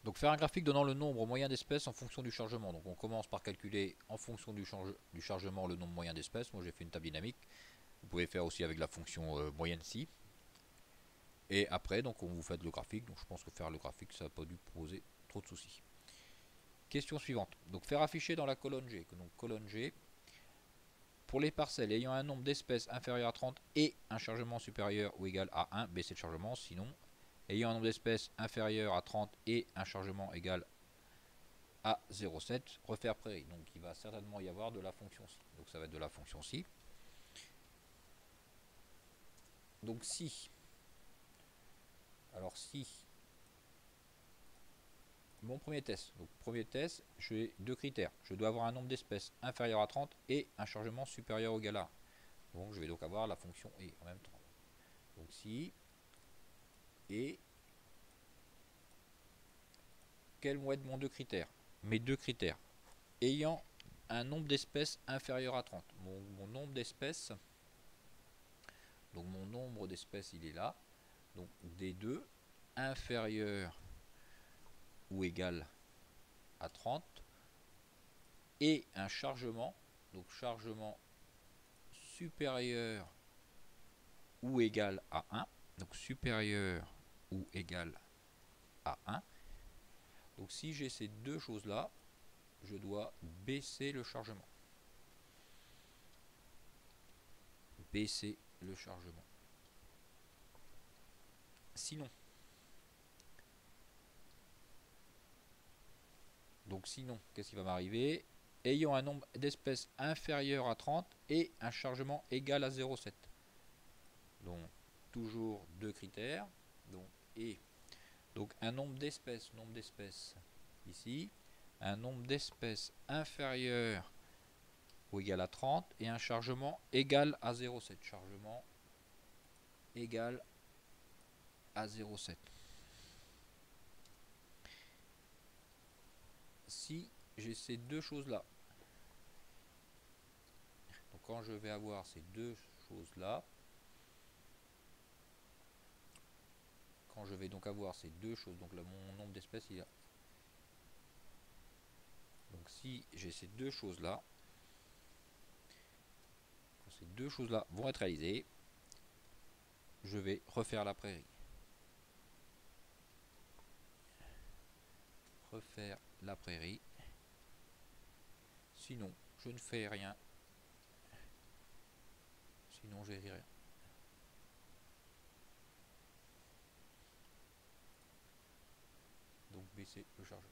Donc faire un graphique donnant le nombre moyen d'espèces en fonction du chargement. Donc on commence par calculer en fonction du chargement le nombre moyen d'espèces. Moi j'ai fait une table dynamique. Vous pouvez faire aussi avec la fonction moyenne si. Et après donc on vous fait le graphique. Donc je pense que faire le graphique ça n'a pas dû poser trop de soucis. Question suivante. Donc faire afficher dans la colonne G. Donc colonne G. Pour les parcelles ayant un nombre d'espèces inférieur à 30 et un chargement supérieur ou égal à 1, baisser le chargement. Sinon, ayant un nombre d'espèces inférieur à 30 et un chargement égal à 0,7, refaire prairie. Donc il va certainement y avoir de la fonction si. Donc ça va être de la fonction si. Donc si, alors si, mon premier test, donc premier test, j'ai deux critères. Je dois avoir un nombre d'espèces inférieur à 30 et un chargement supérieur ou égal à 1. Donc je vais donc avoir la fonction et en même temps. Donc si, et, quels vont être mon deux critères? Mes deux critères. Ayant un nombre d'espèces inférieur à 30. Mon nombre d'espèces, donc mon nombre d'espèces il est là. Donc D2 inférieur ou égal à 30 et un chargement, donc chargement supérieur ou égal à 1, donc supérieur ou égal à 1. Donc si j'ai ces deux choses là, je dois baisser le chargement. Baisser le chargement. Sinon, qu'est-ce qui va m'arriver? Ayant un nombre d'espèces inférieur à 30 et un chargement égal à 0,7. Donc, toujours deux critères. Donc, et donc un nombre d'espèces ici, un nombre d'espèces inférieur ou égal à 30 et un chargement égal à 0,7. Chargement égal à 0,7. Si j'ai ces deux choses-là, donc quand je vais avoir ces deux choses-là, quand je vais donc avoir ces deux choses, donc là, mon nombre d'espèces, il a... Donc si j'ai ces deux choses-là, quand ces deux choses-là vont être réalisées, je vais refaire la prairie. Refaire la prairie. Sinon, je ne fais rien. Sinon, j'ai rien. Donc baisser le chargement.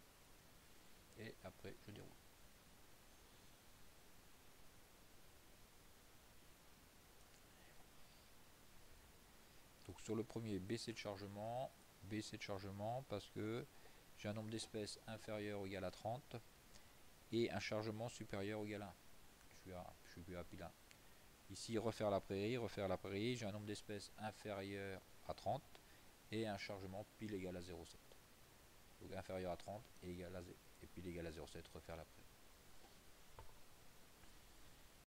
Et après, je déroule. Donc sur le premier, baisser de chargement parce que j'ai un nombre d'espèces inférieur ou égal à 30 et un chargement supérieur ou égal à 1. Je suis plus à pile 1. Ici, refaire la prairie, j'ai un nombre d'espèces inférieur à 30 et un chargement pile égal à 0,7. Donc inférieur à 30 et, égal à, et pile égal à 0,7, refaire la prairie.